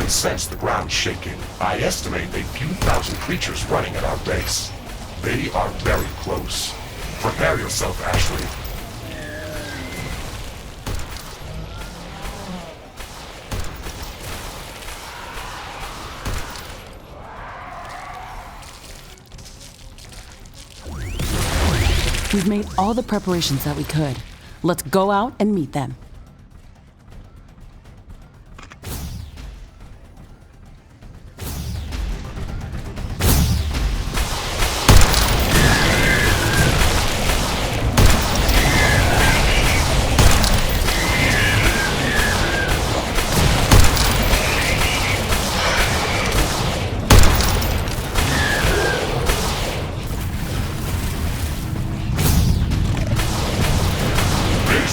can sense the ground shaking. I estimate a few thousand creatures running at our base. They are very close. Prepare yourself, Ashley. We've made all the preparations that we could. Let's go out and meet them.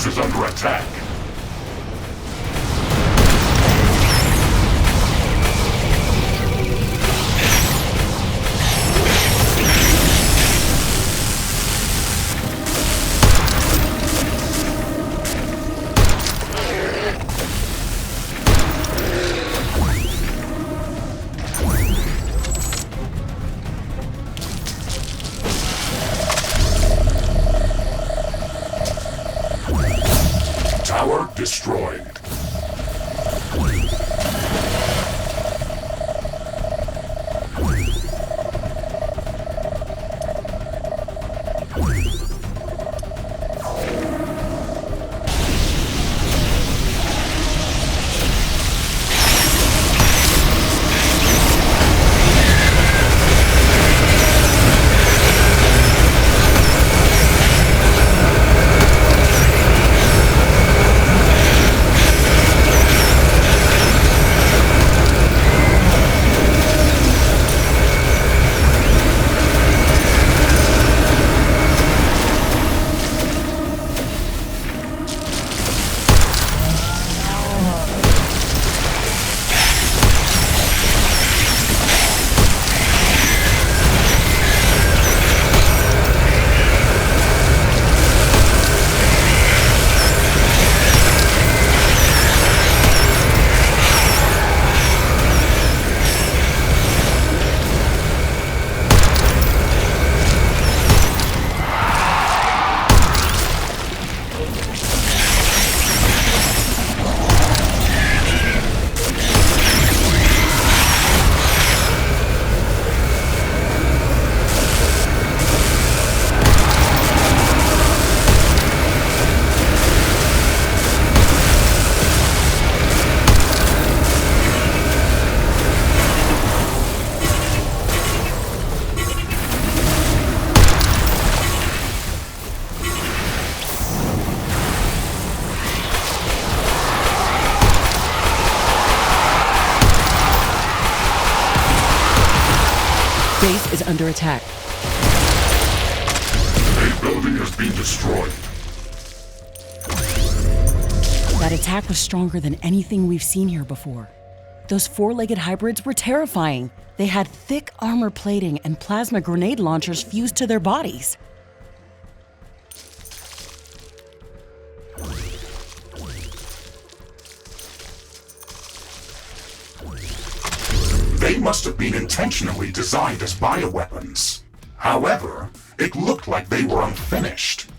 Is under attack. Tower destroyed. Base is under attack. A building has been destroyed. That attack was stronger than anything we've seen here before. Those four-legged hybrids were terrifying. They had thick armor plating and plasma grenade launchers fused to their bodies. They must have been intentionally designed as bioweapons. However, it looked like they were unfinished.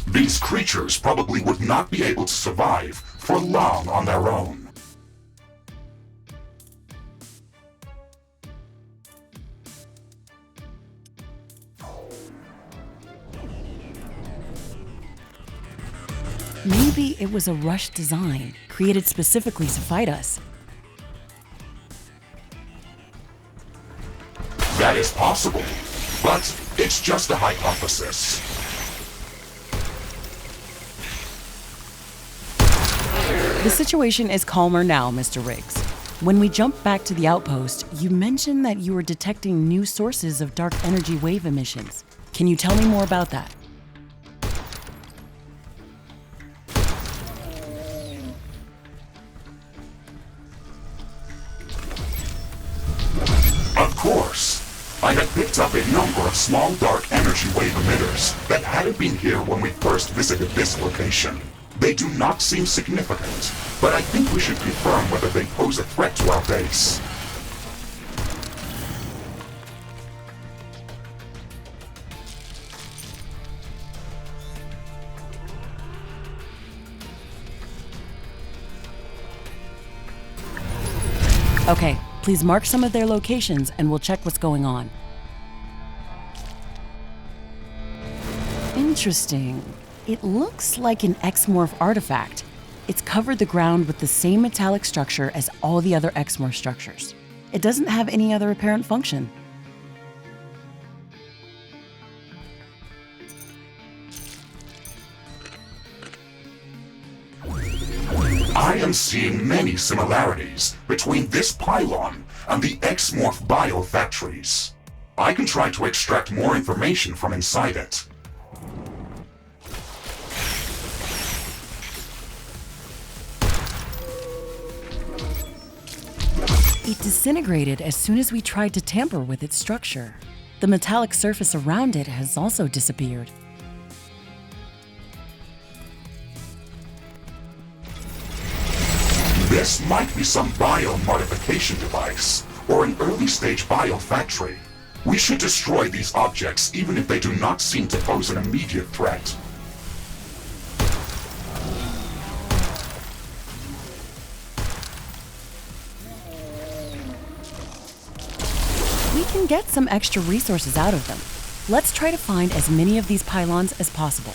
These creatures probably would not be able to survive for long on their own. Maybe it was a rushed design, created specifically to fight us. That is possible, but it's just a hypothesis. The situation is calmer now, Mr. Riggs. When we jump back to the outpost, you mentioned that you were detecting new sources of dark energy wave emissions. Can you tell me more about that? Of course. I had picked up a number of small dark energy wave emitters that hadn't been here when we first visited this location. They They do not seem significant, but I think we should confirm whether they pose a threat to our base. Okay, please mark some of their locations and we'll check what's going on. Interesting. It looks like an X-Morph artifact. It's covered the ground with the same metallic structure as all the other X-Morph structures. It doesn't have any other apparent function. I am seeing many similarities between this pylon and the X-Morph biofactories. I can try to extract more information from inside it. It disintegrated as soon as we tried to tamper with its structure. The metallic surface around it has also disappeared. This might be some biomodification device, or an early-stage biofactory. We should destroy these objects even if they do not seem to pose an immediate threat. We can get some extra resources out of them. Let's try to find as many of these pylons as possible.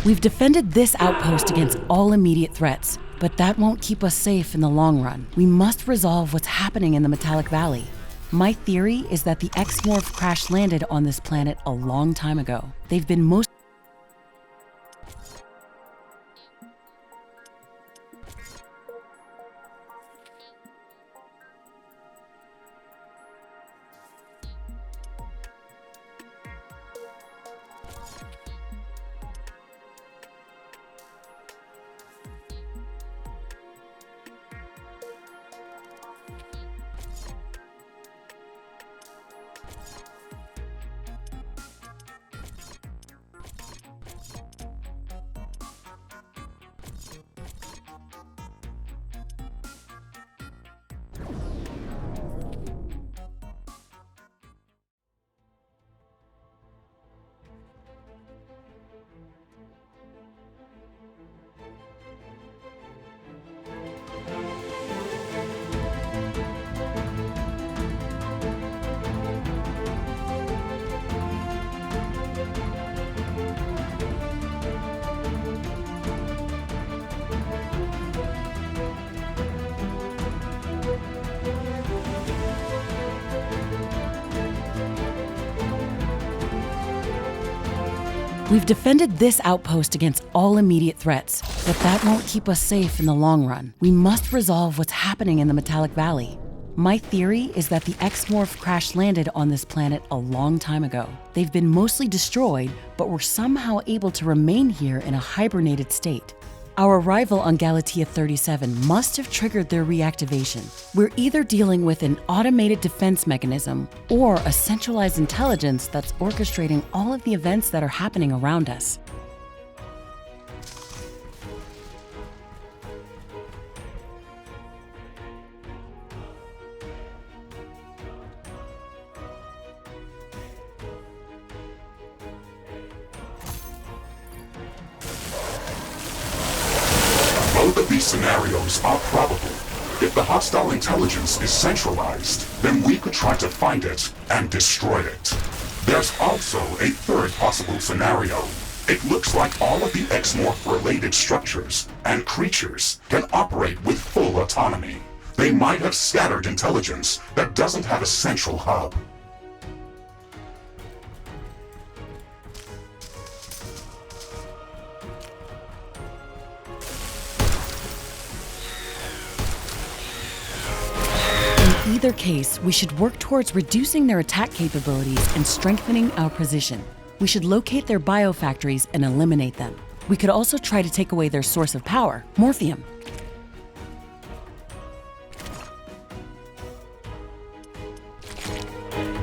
We've defended this outpost against all immediate threats, but that won't keep us safe in the long run. We must resolve what's happening in the Metallic Valley. My theory is that the X-Morph crash landed on this planet a long time ago. They've been most We've defended this outpost against all immediate threats, but that won't keep us safe in the long run. We must resolve what's happening in the Metallic Valley. My theory is that the X-Morph crash landed on this planet a long time ago. They've been mostly destroyed, but were somehow able to remain here in a hibernated state. Our arrival on Galatea 37 must have triggered their reactivation. We're either dealing with an automated defense mechanism or a centralized intelligence that's orchestrating all of the events that are happening around us. Both of these scenarios are probable. If the hostile intelligence is centralized, then we could try to find it and destroy it. There's also a third possible scenario. It looks like all of the X-Morph-related structures and creatures can operate with full autonomy. They might have scattered intelligence that doesn't have a central hub. In either case, we should work towards reducing their attack capabilities and strengthening our position. We should locate their biofactories and eliminate them. We could also try to take away their source of power, morphium.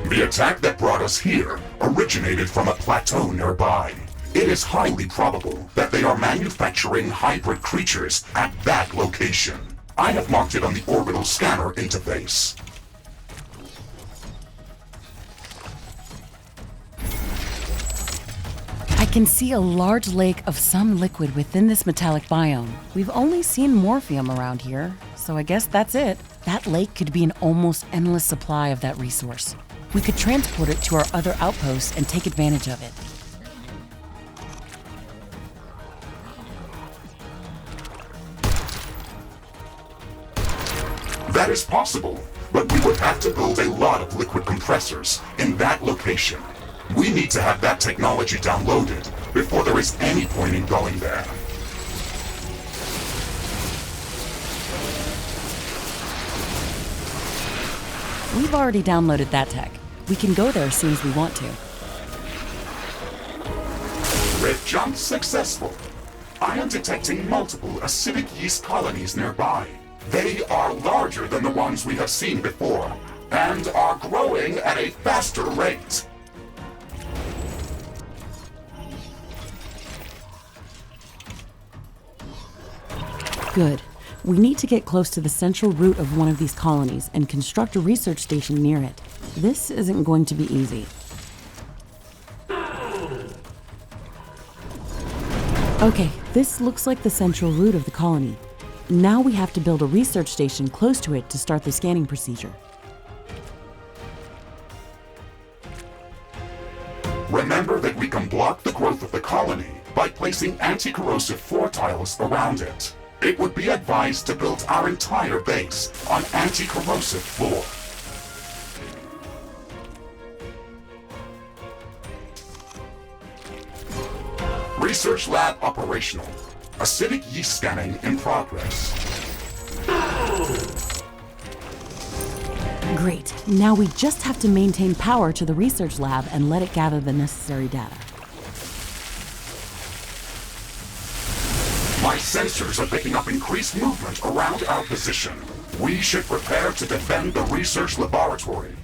The The attack that brought us here originated from a plateau nearby. It is highly probable that they are manufacturing hybrid creatures at that location. I have marked it on the orbital scanner interface. I can see a large lake of some liquid within this metallic biome. We've only seen morphium around here, so I guess that's it. That lake could be an almost endless supply of that resource. We could transport it to our other outposts and take advantage of it. That is possible, but we would have to build a lot of liquid compressors in that location. We need to have that technology downloaded before there is any point in going there. We've already downloaded that tech. We can go there as soon as we want to. Rift jump successful. I am detecting multiple acidic yeast colonies nearby. They are larger than the ones we have seen before, and are growing at a faster rate. Good. We need to get close to the central root of one of these colonies and construct a research station near it. This isn't going to be easy. Okay, this looks like the central root of the colony. Now we have to build a research station close to it to start the scanning procedure. Remember that we can block the growth of the colony by placing anti-corrosive floor tiles around it. It would be advised to build our entire base on anti-corrosive floor. Research lab operational. Acidic yeast scanning in progress. Great. Now we just have to maintain power to the research lab and let it gather the necessary data. My sensors are picking up increased movement around our position. We should prepare to defend the research laboratory.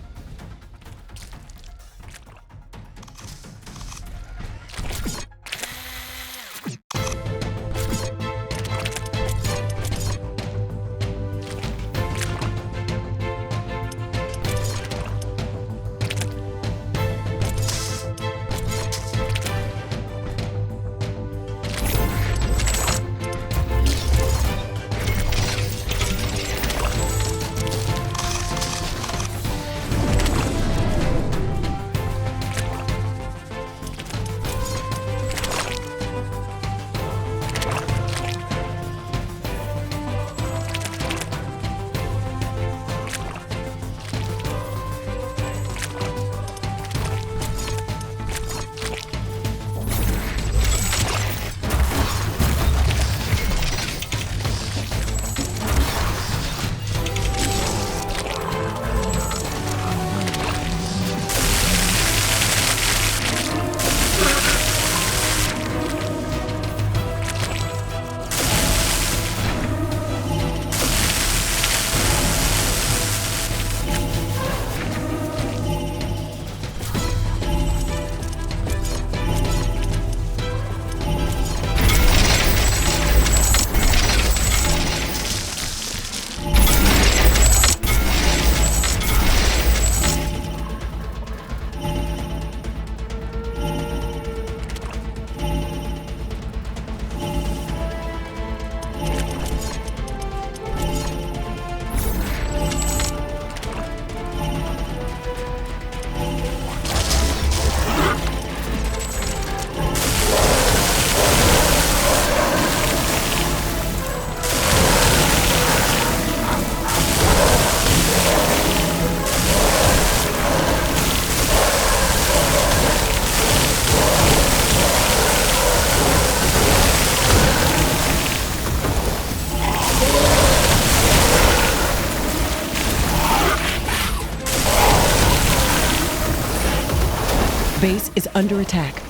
Base is under attack.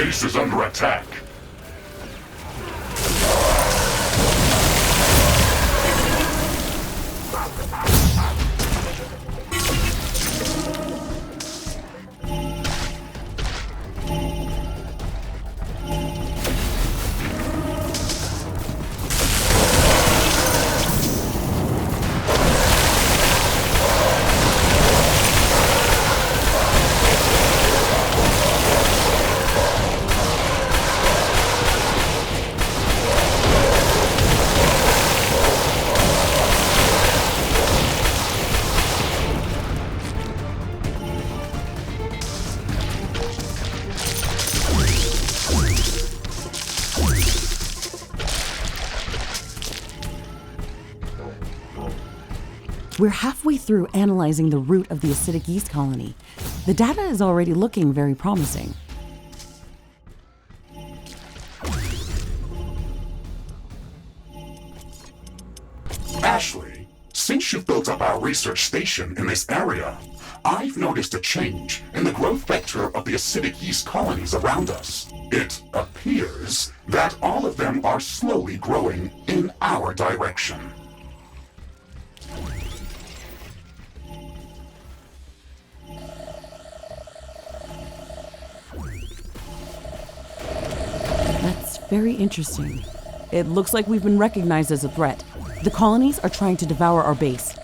base is under attack. We're halfway through analyzing the root of the acidic yeast colony. The data is already looking very promising. Ashley, since you've built up our research station in this area, I've noticed a change in the growth vector of the acidic yeast colonies around us. It appears that all of them are slowly growing in our direction. That's very interesting. It looks like we've been recognized as a threat. The colonies are trying to devour our base.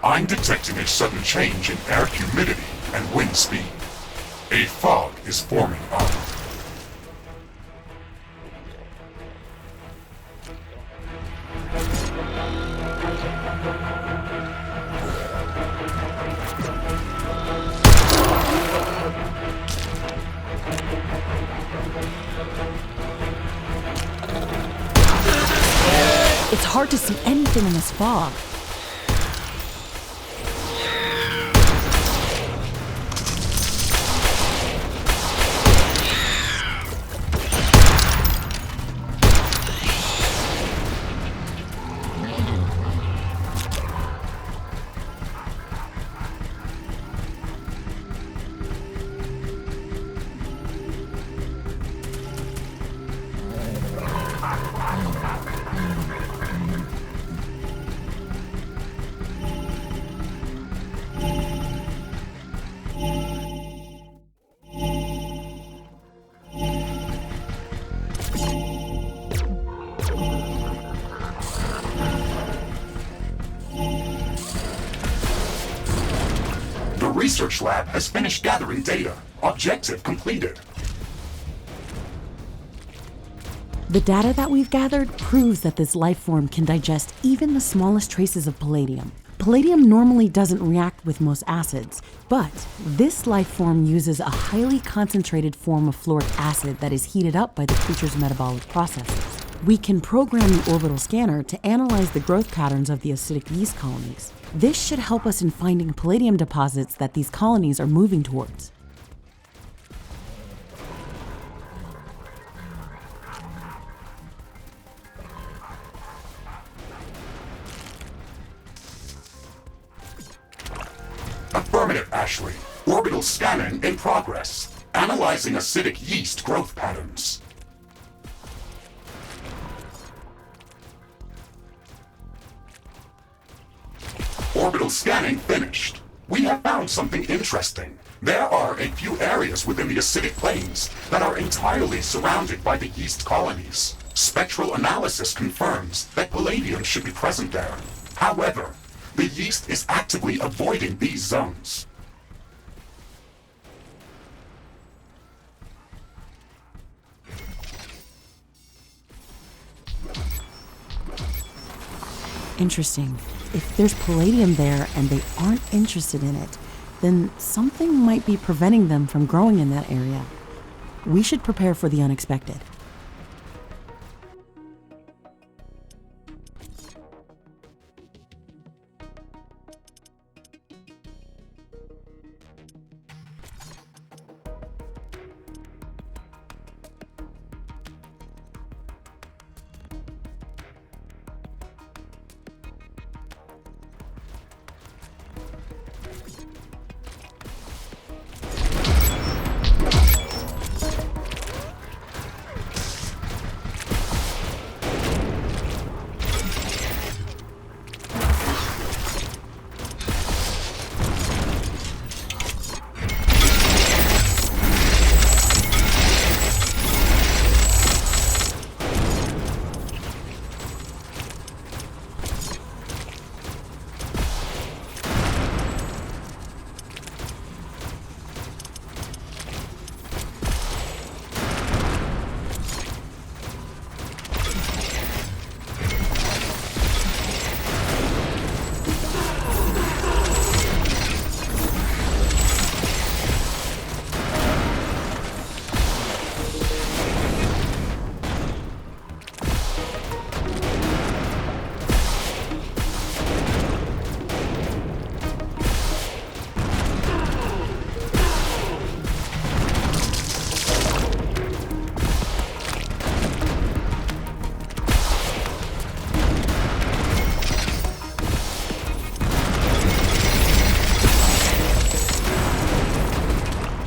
I'm detecting a sudden change in air humidity and wind speed. A fog is forming up. It's hard to see anything in this fog. The research lab has finished gathering data. Objective completed. The data that we've gathered proves that this life form can digest even the smallest traces of palladium. Palladium normally doesn't react with most acids, but this life form uses a highly concentrated form of fluoric acid that is heated up by the creature's metabolic processes. We can program the orbital scanner to analyze the growth patterns of the acidic yeast colonies. This should help us in finding palladium deposits that these colonies are moving towards. Affirmative, Ashley. Orbital scanning in progress. Analyzing acidic yeast growth patterns. Orbital scanning finished. We have found something interesting. There are a few areas within the acidic plains that are entirely surrounded by the yeast colonies. Spectral analysis confirms that palladium should be present there. However, the yeast is actively avoiding these zones. Interesting. If there's palladium there and they aren't interested in it, then something might be preventing them from growing in that area. We should prepare for the unexpected.